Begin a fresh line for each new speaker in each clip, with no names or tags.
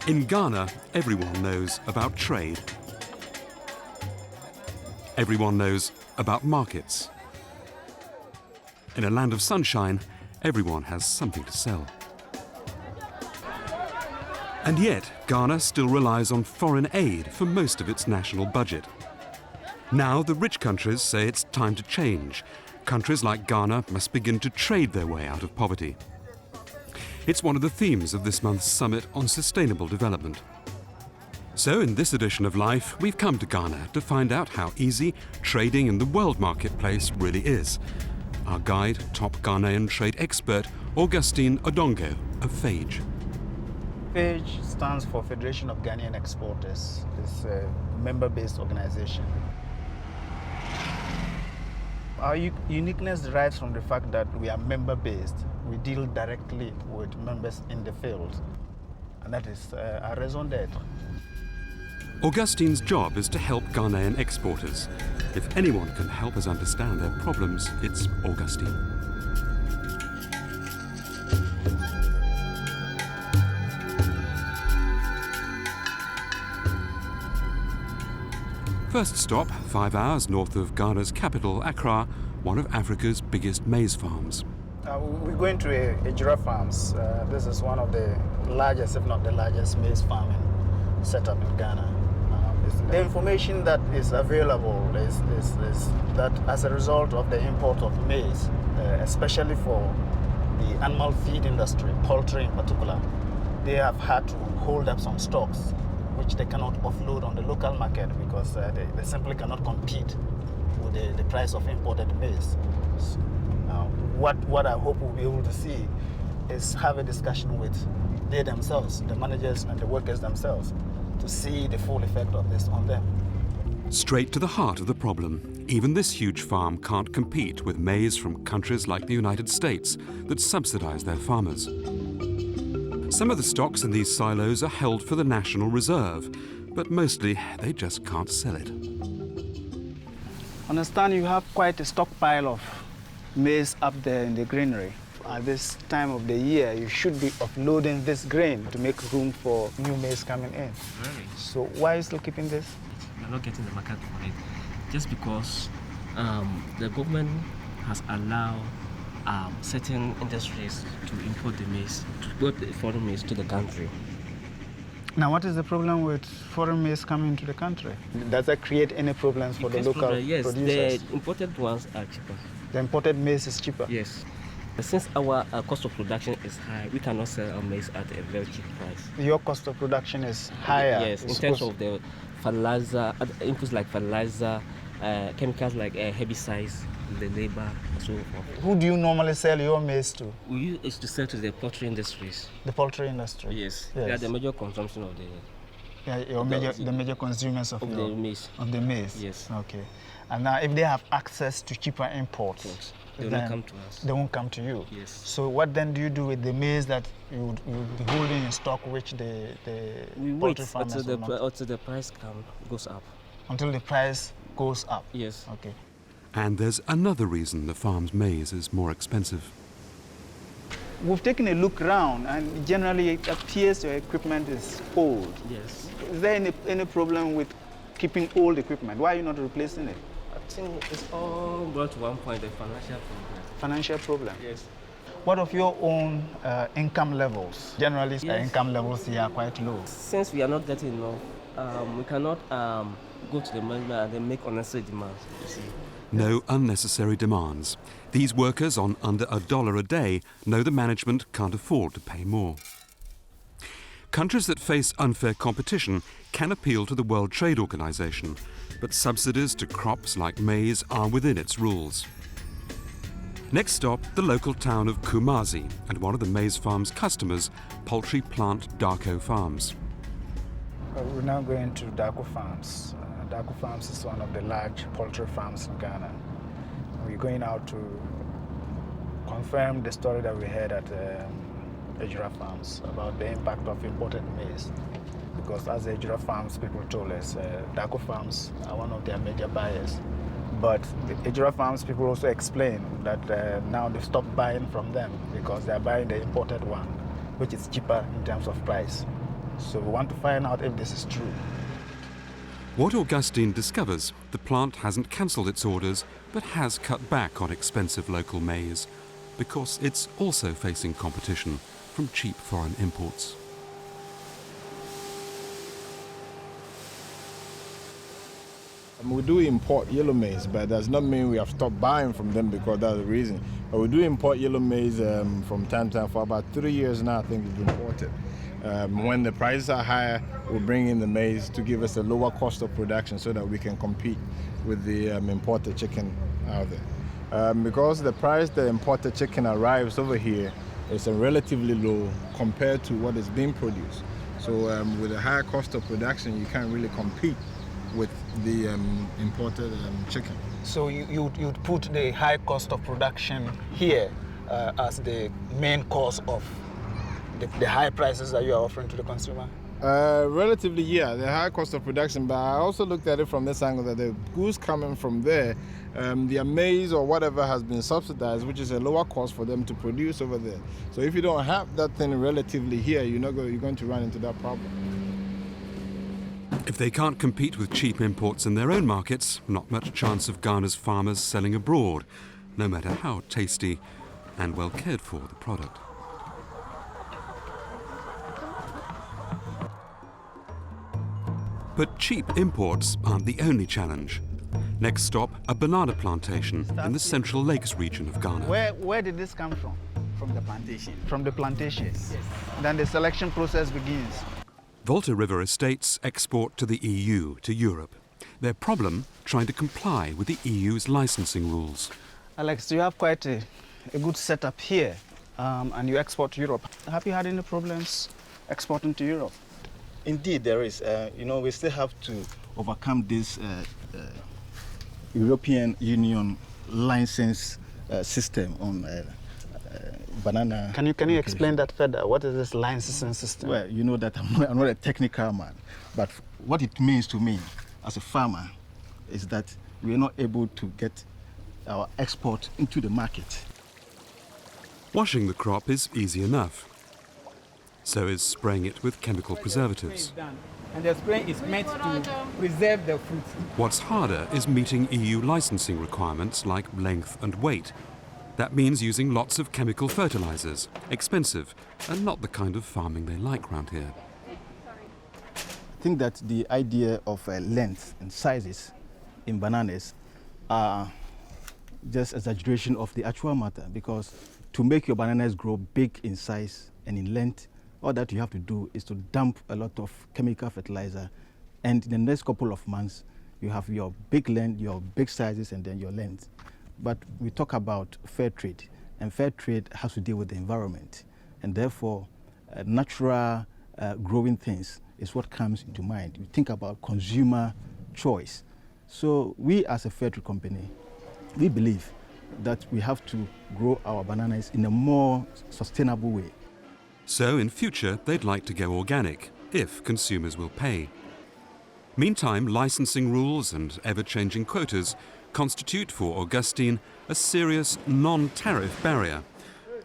In Ghana, everyone knows about trade. Everyone knows about markets. In a land of sunshine, everyone has something to sell. And yet, Ghana still relies on foreign aid for most of its national budget. Now, the rich countries say it's time to change. Countries like Ghana must begin to trade their way out of poverty. It's one of the themes of this month's Summit on Sustainable Development. So, in this edition of Life, we've come to Ghana to find out how easy trading in the world marketplace really is. Our guide, top Ghanaian trade expert, Augustine Odongo of FAGE.
FAGE stands for Federation of Ghanaian Exporters. It's a member-based organization. Our uniqueness derives from the fact that we are member-based. We deal directly with members in the field. And that is our raison d'etre.
Augustine's job is to help Ghanaian exporters. If anyone can help us understand their problems, it's Augustine. First stop, 5 hours north of Ghana's capital, Accra, one of Africa's biggest maize farms.
We're going to a giraffe farms. This is one of the largest, if not the largest, maize farming setup in Ghana. The information that is available is that as a result of the import of maize, especially for the animal feed industry, poultry in particular, they have had to hold up some stocks which they cannot offload on the local market because they simply cannot compete with the price of imported maize. So, what I hope we'll be able to see is have a discussion with they themselves, the managers and the workers themselves, to see the full effect of this on them.
Straight to the heart of the problem. Even this huge farm can't compete with maize from countries like the United States that subsidize their farmers. Some of the stocks in these silos are held for the National Reserve, but mostly they just can't sell it.
Understand you have quite a stockpile of maize up there in the granary. At this time of the year, you should be offloading this grain to make room for new maize coming in.
Really?
So why are you still keeping this?
We're not getting the market for it. Just because the government has allowed certain industries to import the maize, to import the foreign maize to the country.
Now, what is the problem with foreign maize coming into the country? Does that create any problems for the local
yes,
producers?
The imported ones are cheaper.
The imported maize is cheaper?
Yes. Since our cost of production is high, we cannot sell our maize at a very cheap price.
Your cost of production is higher?
Yes, in terms of the fertilizer, inputs like fertilizer, chemicals like herbicides, the labor, and so forth.
Who do you normally sell your maize to?
We used to sell to the poultry industries.
The poultry industry?
Yes.
Yes.
They are the major consumption of the...
Yeah, the major consumers of
the maize.
Of the maize?
Yes.
Okay. And now if they have access to cheaper imports,
yes, they will not come to us.
They won't come to you?
Yes.
So what then do you do with the maize that you would be holding in stock, which the poultry farmers will not?
Until the price goes up.
Until the price goes up?
Yes.
Okay.
And there's another reason the farm's maize is more expensive.
We've taken a look around, and generally it appears your equipment is old.
Yes.
Is there any problem with keeping old equipment? Why are you not replacing it?
I think it's all brought to one point, the financial problem.
Financial problem?
Yes.
What of your own income levels? Generally,
yes,
income levels here are quite low.
Since we are not getting enough, we cannot go to the management and then make unnecessary demands, you see.
No unnecessary demands. These workers on under $1 a day know the management can't afford to pay more. Countries that face unfair competition can appeal to the World Trade Organization, but subsidies to crops like maize are within its rules. Next stop, the local town of Kumasi and one of the maize farm's customers, poultry plant Darko Farms.
We're now going to Darko Farms. Darko Farms is one of the large poultry farms in Ghana. We're going out to confirm the story that we heard at giraffe farms about the impact of imported maize. Because as the giraffe farms people told us, Darko Farms are one of their major buyers. But the giraffe farms people also explain that now they've stopped buying from them because they're buying the imported one, which is cheaper in terms of price. So we want to find out if this is true.
What Augustine discovers, the plant hasn't cancelled its orders, but has cut back on expensive local maize, because it's also facing competition from cheap foreign imports.
We do import yellow maize, but does not mean we have stopped buying from them because that's the reason. But we do import yellow maize from time to time. For about 3 years now, I think we've imported. When the prices are higher, we bring in the maize to give us a lower cost of production so that we can compete with the imported chicken out there. Because the price the imported chicken arrives over here is relatively low compared to what is being produced. So with a higher cost of production, you can't really compete with the imported chicken.
So you'd put the high cost of production here as the main cause of the high prices that you are offering to the consumer?
Relatively, yeah, the high cost of production, but I also looked at it from this angle that the goods coming from there, their maize or whatever has been subsidized, which is a lower cost for them to produce over there. So if you don't have that thing relatively here, you're going to run into that problem.
If they can't compete with cheap imports in their own markets, not much chance of Ghana's farmers selling abroad, no matter how tasty and well cared for the product. But cheap imports aren't the only challenge. Next stop, a banana plantation in the Central Lakes region of Ghana.
Where did this come from?
From the plantation.
From the plantation?
Yes.
Then the selection process begins.
Volta River estates export to the EU, to Europe. Their problem, trying to comply with the EU's licensing rules.
Alex, you have quite a good setup here, and you export to Europe. Have you had any problems exporting to Europe?
Indeed, there is. We still have to overcome this European Union license system on banana.
Can you explain that further? What is this licensing system?
Well, you know that I'm not a technical man, but what it means to me as a farmer is that we are not able to get our export into the market.
Washing the crop is easy enough. So is spraying it with chemical preservatives.
And the spray is meant to preserve the fruit.
What's harder is meeting EU licensing requirements like length and weight. That means using lots of chemical fertilizers, expensive, and not the kind of farming they like round here.
I think that the idea of length and sizes in bananas are just exaggeration of the actual matter, because to make your bananas grow big in size and in length, all that you have to do is to dump a lot of chemical fertilizer, and in the next couple of months you have your big length, your big sizes, and then your length. But we talk about fair trade, and fair trade has to deal with the environment, and therefore natural growing things is what comes into mind. You think about consumer choice. So we as a fair trade company, we believe that we have to grow our bananas in a more sustainable way.
So in future, they'd like to go organic, if consumers will pay. Meantime, licensing rules and ever-changing quotas constitute for Augustine a serious non-tariff barrier.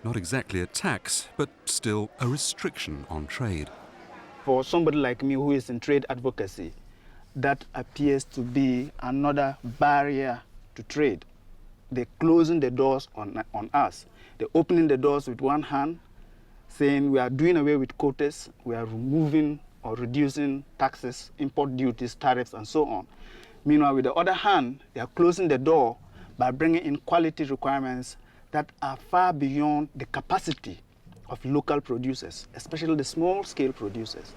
Not exactly a tax, but still a restriction on trade.
For somebody like me who is in trade advocacy, that appears to be another barrier to trade. They're closing the doors on us. They're opening the doors with one hand, saying we are doing away with quotas, we are removing or reducing taxes, import duties, tariffs, and so on. Meanwhile, with the other hand, they are closing the door by bringing in quality requirements that are far beyond the capacity of local producers, especially the small-scale producers.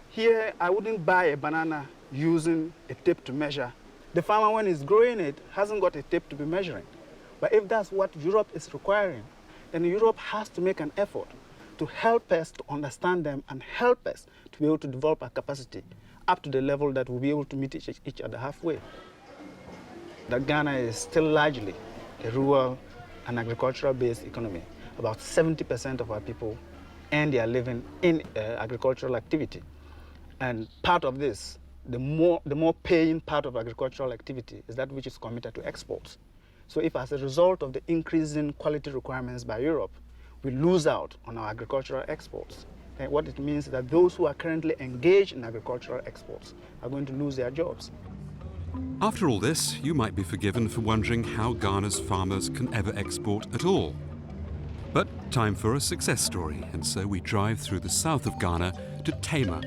Here, I wouldn't buy a banana using a tape to measure. The farmer, when he's growing it, hasn't got a tape to be measuring. But if that's what Europe is requiring, then Europe has to make an effort to help us to understand them and help us to be able to develop our capacity up to the level that we'll be able to meet each other halfway. That Ghana is still largely a rural and agricultural-based economy. About 70% of our people earn their living in agricultural activity. And part of this, the more paying part of agricultural activity is that which is committed to exports. So if as a result of the increasing quality requirements by Europe, we lose out on our agricultural exports, then what it means is that those who are currently engaged in agricultural exports are going to lose their jobs.
After all this, you might be forgiven for wondering how Ghana's farmers can ever export at all. But time for a success story, and so we drive through the south of Ghana to Tema.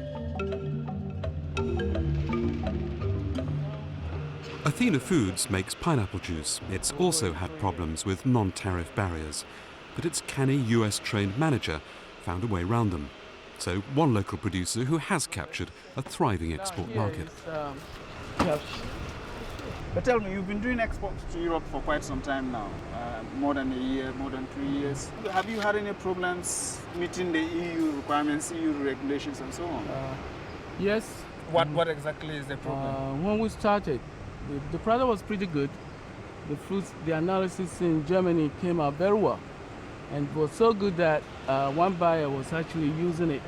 Athena Foods makes pineapple juice. It's also had problems with non-tariff barriers, but its canny US-trained manager found a way round them. So one local producer who has captured a thriving export market.
But tell me, you've been doing exports to Europe for quite some time now, more than a year, more than 3 years. Have you had any problems meeting the EU requirements, EU regulations and so on?
Yes.
What exactly is the problem?
When we started, the product was pretty good. The fruits, the analysis in Germany came out very well. And it was so good that one buyer was actually using it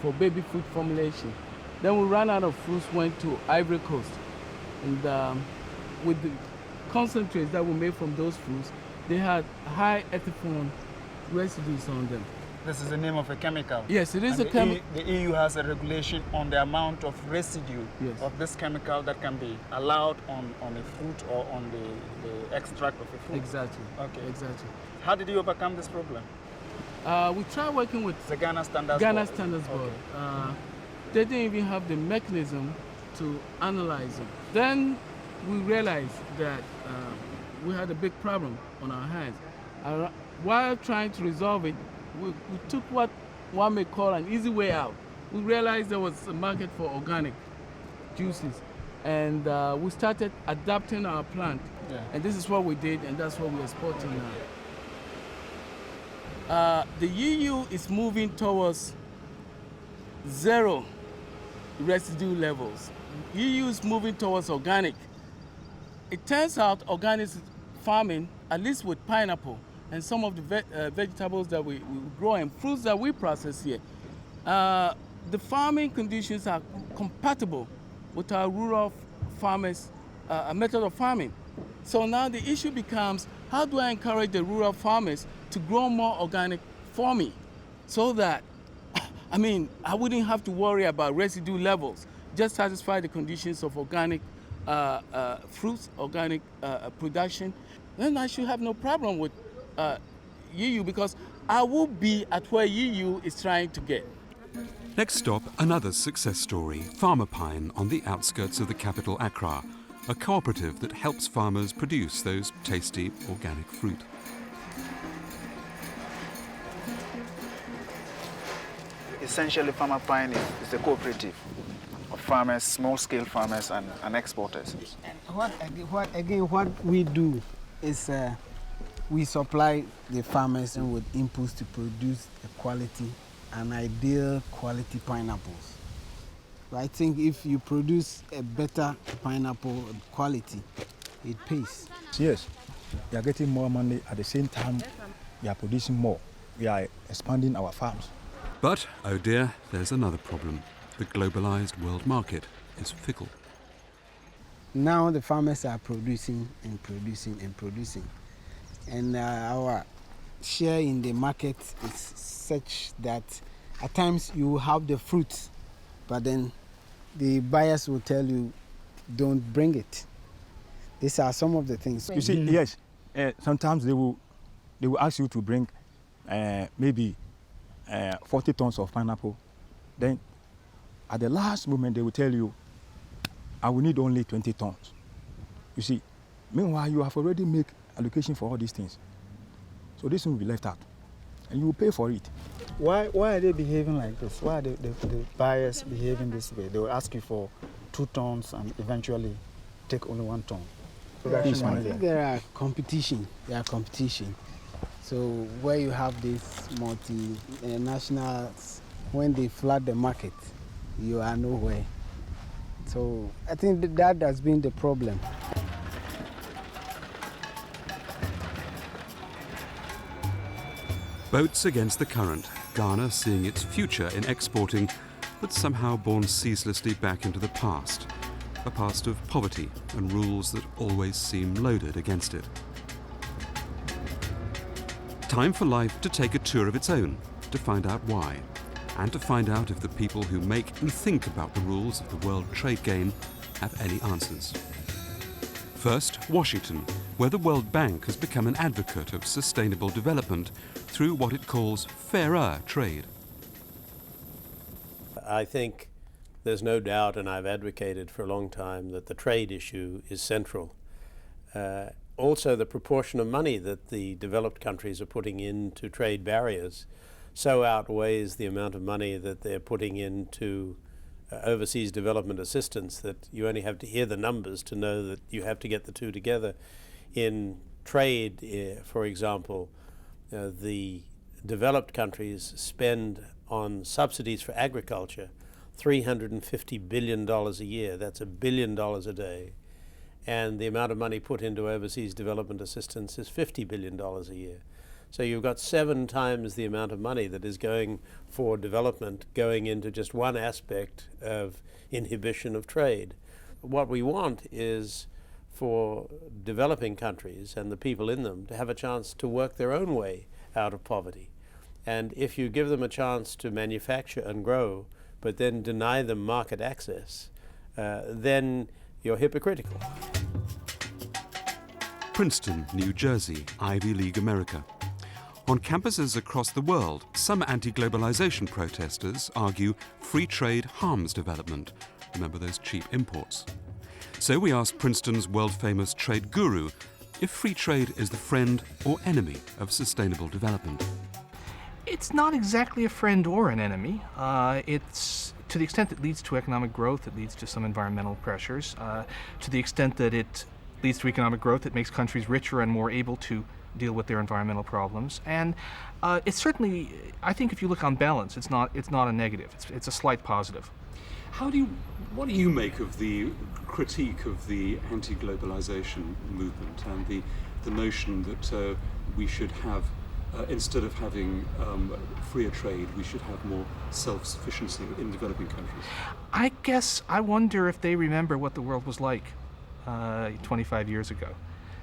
for baby food formulation. Then we ran out of fruits, went to Ivory Coast. And with the concentrates that we made from those fruits, they had high ethanol residues on them.
This is the name of a chemical.
Yes, it is a chemical.
The EU has a regulation on the amount of residue of this chemical that can be allowed on a fruit or on the extract of a fruit.
Exactly.
Okay.
Exactly.
How did you overcome this problem?
We tried working with
the Ghana Standards
Ghana
Board.
Standards Board.
Okay.
They didn't even have the mechanism to analyze it. Then we realized that we had a big problem on our hands. While trying to resolve it, we took what one may call an easy way out. We realized there was a market for organic juices, and we started adapting our plant.
Yeah.
And this is what we did, and that's what we're exporting now. The EU is moving towards zero residue levels. EU is moving towards organic. It turns out organic farming, at least with pineapple and some of the vegetables that we grow and fruits that we process here, the farming conditions are compatible with our rural farmers' method of farming. So now the issue becomes, how do I encourage the rural farmers to grow more organic for me so that, I wouldn't have to worry about residue levels, just satisfy the conditions of organic fruits, organic production, then I should have no problem with EU, because I will be at where EU is trying to get.
Next stop, another success story, Farmer Pine on the outskirts of the capital Accra, a cooperative that helps farmers produce those tasty organic fruit.
Essentially, Farmer Pine is a cooperative of farmers, small-scale farmers and exporters.
What we do is we supply the farmers with inputs to produce an ideal quality pineapples. So I think if you produce a better pineapple quality, it pays.
Yes, we are getting more money. At the same time, we are producing more. We are expanding our farms.
But, oh dear, there's another problem. The globalized world market is fickle.
Now the farmers are producing and producing and producing. And our share in the market is such that at times you have the fruits, but then the buyers will tell you, don't bring it. These are some of the things.
You see, yes, sometimes they will ask you to bring maybe 40 tons of pineapple. Then at the last moment, they will tell you, I will need only 20 tons. You see, meanwhile, you have already made allocation for all these things. So this will be left out, and you will pay for it.
Why are they behaving like this? Why are the buyers behaving this way? They will ask you for 2 tons and eventually take only 1 ton. So
I think there are competition. So where you have these multinationals, when they flood the market, you are nowhere. So I think that has been the problem.
Boats against the current, Ghana seeing its future in exporting, but somehow borne ceaselessly back into the past. A past of poverty and rules that always seem loaded against it. Time for life to take a tour of its own, to find out why. and to find out if the people who make and think about the rules of the world trade game have any answers. First, Washington, where the World Bank has become an advocate of sustainable development through what it calls fairer trade.
I think there's no doubt, and I've advocated for a long time, that the trade issue is central. Also, the proportion of money that the developed countries are putting into trade barriers so outweighs the amount of money that they're putting into overseas development assistance that you only have to hear the numbers to know that you have to get the two together. In trade, for example, the developed countries spend on subsidies for agriculture $350 billion a year. That's $1 billion a day. And the amount of money put into overseas development assistance is $50 billion a year. So you've got 7 times the amount of money that is going for development going into just one aspect of inhibition of trade. What we want is for developing countries and the people in them to have a chance to work their own way out of poverty. And if you give them a chance to manufacture and grow, but then deny them market access, then you're hypocritical.
Princeton, New Jersey, Ivy League America. On campuses across the world, some anti-globalization protesters argue free trade harms development. Remember those cheap imports. So we asked Princeton's world-famous trade guru if free trade is the friend or enemy of sustainable development.
It's not exactly a friend or an enemy. It's to the extent it leads to economic growth, it leads to some environmental pressures. To the extent that it leads to economic growth, it makes countries richer and more able to deal with their environmental problems. And it's certainly, I think if you look on balance, it's not a negative. It's a slight positive.
What do you make of the critique of the anti-globalization movement and the notion that we should have, instead of having freer trade, we should have more self-sufficiency in developing countries?
I guess I wonder if they remember what the world was like 25 years ago.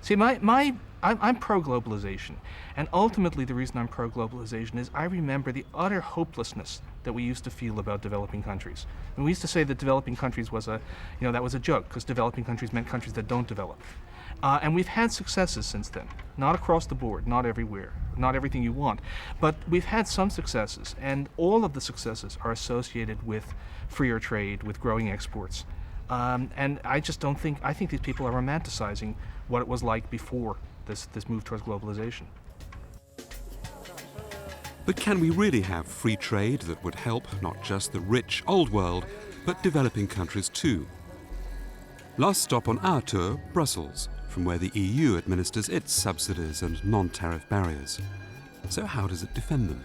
See, I'm pro-globalization, and ultimately the reason I'm pro-globalization is I remember the utter hopelessness that we used to feel about developing countries. And we used to say that developing countries was that was a joke, because developing countries meant countries that don't develop. And we've had successes since then, not across the board, not everywhere, not everything you want, but we've had some successes, and all of the successes are associated with freer trade, with growing exports. And I just don't think, I think these people are romanticizing what it was like before this move towards globalization.
But can we really have free trade that would help not just the rich old world, but developing countries too? Last stop on our tour, Brussels, from where the EU administers its subsidies and non-tariff barriers. So how does it defend them?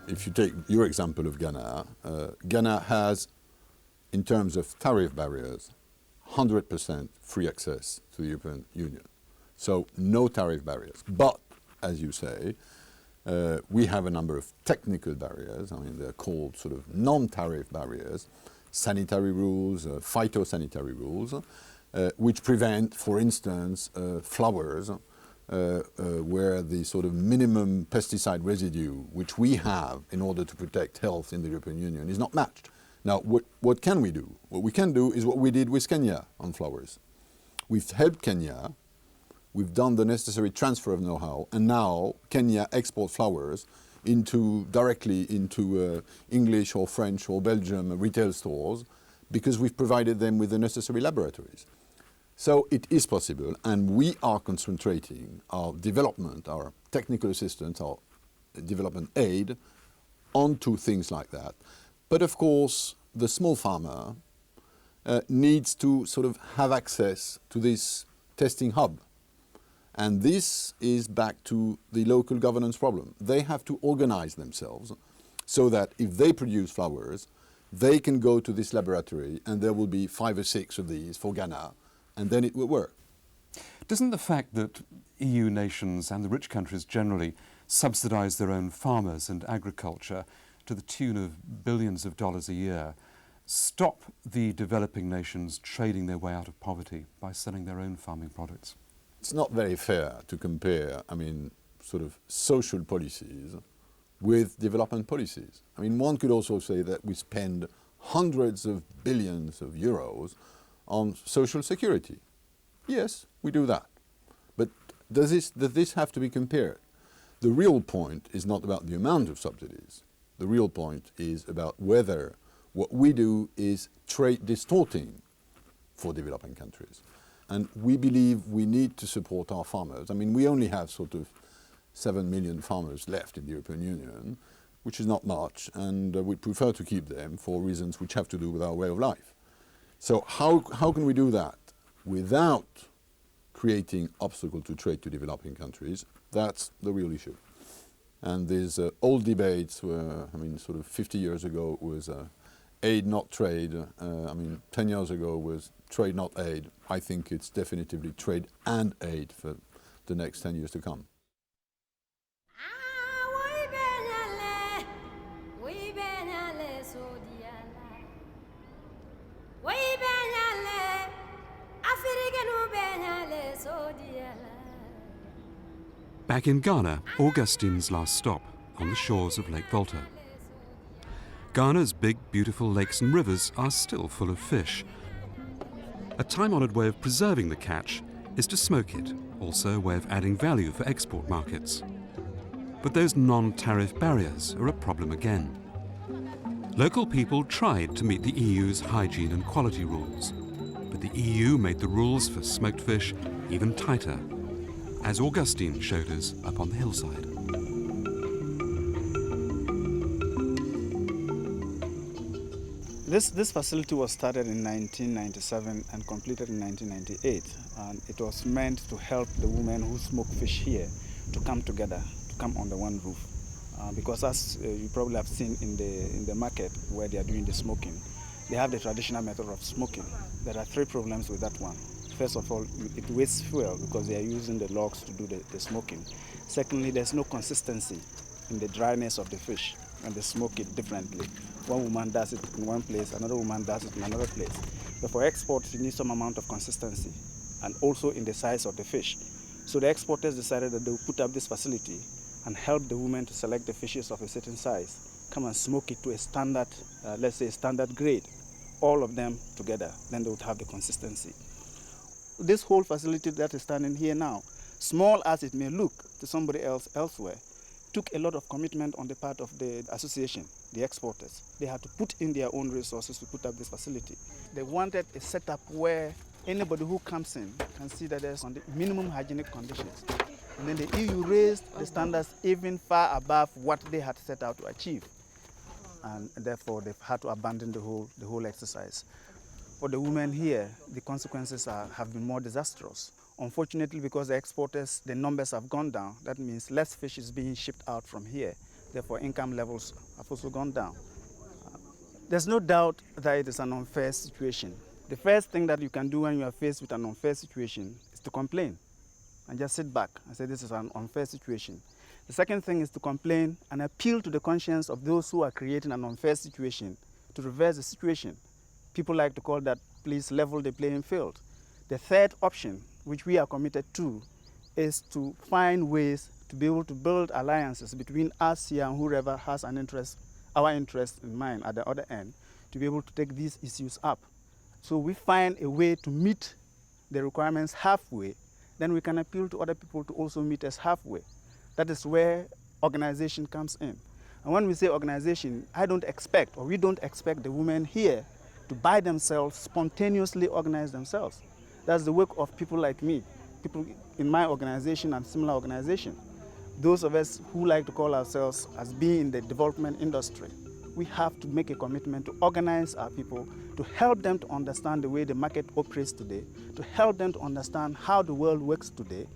If you take your example of Ghana, Ghana has, in terms of tariff barriers, 100% free access to the European Union. So no tariff barriers. But, as you say, we have a number of technical barriers. I mean, they're called sort of non-tariff barriers, sanitary rules, phytosanitary rules, which prevent, for instance, flowers where the sort of minimum pesticide residue which we have in order to protect health in the European Union is not matched. Now, what can we do? What we can do is what we did with Kenya on flowers. We've helped Kenya, we've done the necessary transfer of know-how, and now Kenya exports flowers directly into English or French or Belgium retail stores because we've provided them with the necessary laboratories. So it is possible, and we are concentrating our development, our technical assistance, our development aid onto things like that. But of course, the small farmer needs to sort of have access to this testing hub. And this is back to the local governance problem. They have to organize themselves so that if they produce flowers, they can go to this laboratory and there will be 5 or 6 of these for Ghana, and then it will work.
Doesn't the fact that EU nations and the rich countries generally subsidize their own farmers and agriculture to the tune of billions of dollars a year stop the developing nations trading their way out of poverty by selling their own farming products?
It's not very fair to compare, I mean, sort of social policies with development policies. I mean, one could also say that we spend hundreds of billions of euros on social security. Yes, we do that. But does this have to be compared? The real point is not about the amount of subsidies. The real point is about whether what we do is trade distorting for developing countries. And we believe we need to support our farmers. I mean, we only have sort of 7 million farmers left in the European Union, which is not much, and we prefer to keep them for reasons which have to do with our way of life. So how can we do that without creating obstacles to trade to developing countries? That's the real issue. And these old debates were, I mean, sort of 50 years ago it was aid, not trade. 10 years ago was trade, not aid. I think it's definitively trade and aid for the next 10 years to come.
Back in Ghana, Augustine's last stop on the shores of Lake Volta. Ghana's big, beautiful lakes and rivers are still full of fish. A time-honoured way of preserving the catch is to smoke it, also a way of adding value for export markets. But those non-tariff barriers are a problem again. Local people tried to meet the EU's hygiene and quality rules, but the EU made the rules for smoked fish even tighter, as Augustine showed us up on the hillside.
This facility was started in 1997 and completed in 1998, and it was meant to help the women who smoke fish here to come together, to come under one roof. Because as you probably have seen in the market where they are doing the smoking, they have the traditional method of smoking. There are 3 problems with that one. First of all, it wastes fuel because they are using the logs to do the smoking. Secondly, there's no consistency in the dryness of the fish, and they smoke it differently. One woman does it in one place, another woman does it in another place. But for export, you need some amount of consistency, and also in the size of the fish. So the exporters decided that they would put up this facility and help the women to select the fishes of a certain size, come and smoke it to a standard, let's say a standard grade, all of them together, then they would have the consistency. This whole facility that is standing here now, small as it may look to somebody else elsewhere, took a lot of commitment on the part of the association, the exporters. They had to put in their own resources to put up this facility. They wanted a setup where anybody who comes in can see that there's minimum hygienic conditions. And then the EU raised the standards even far above what they had set out to achieve. And therefore, they've had to abandon the whole exercise. For the women here, the consequences have been more disastrous. Unfortunately, because the exporters, the numbers have gone down, that means less fish is being shipped out from here. Therefore, income levels have also gone down. There's no doubt that it is an unfair situation. The first thing that you can do when you are faced with an unfair situation is to complain and just sit back and say this is an unfair situation. The second thing is to complain and appeal to the conscience of those who are creating an unfair situation to reverse the situation. People like to call that, please level the playing field. The third option, which we are committed to, is to find ways to be able to build alliances between us here and whoever has an interest, our interest in mind at the other end, to be able to take these issues up. So we find a way to meet the requirements halfway, then we can appeal to other people to also meet us halfway. That is where organization comes in. And when we say organization, I don't expect, or we don't expect the women here to by themselves spontaneously organize themselves. That's the work of people like me, people in my organization and similar organization. Those of us who like to call ourselves as being in the development industry, we have to make a commitment to organize our people, to help them to understand the way the market operates today, to help them to understand how the world works today,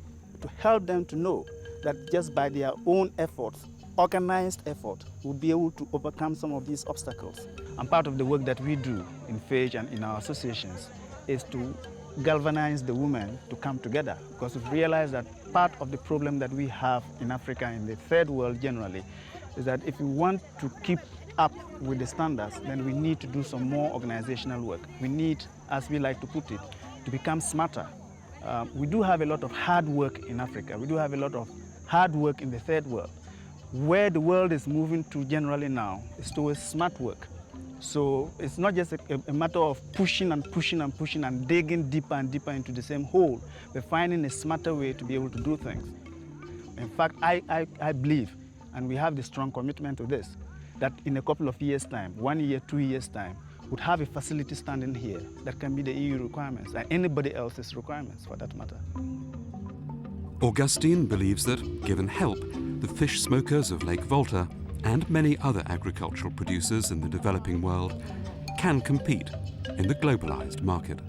to help them to know that just by their own efforts, organized effort, we'll be able to overcome some of these obstacles. And part of the work that we do in FAGE and in our associations is to galvanize the women to come together, because we've realized that part of the problem that we have in Africa, in the third world generally, is that if we want to keep up with the standards, then we need to do some more organizational work. We need, as we like to put it, to become smarter. We do have a lot of hard work in Africa. We do have a lot of hard work in the third world.
Where the world is moving to generally now is towards smart work. So it's not just a matter of pushing and pushing and pushing and digging deeper and deeper into the same hole, but finding a smarter way to be able to do things. In fact, I believe, and we have the strong commitment to this, that in a couple of years' time, 1 year, 2 years' time, would have a facility standing here that can be the EU requirements and anybody else's requirements for that matter.
Augustine believes that, given help, the fish smokers of Lake Volta and many other agricultural producers in the developing world can compete in the globalized market.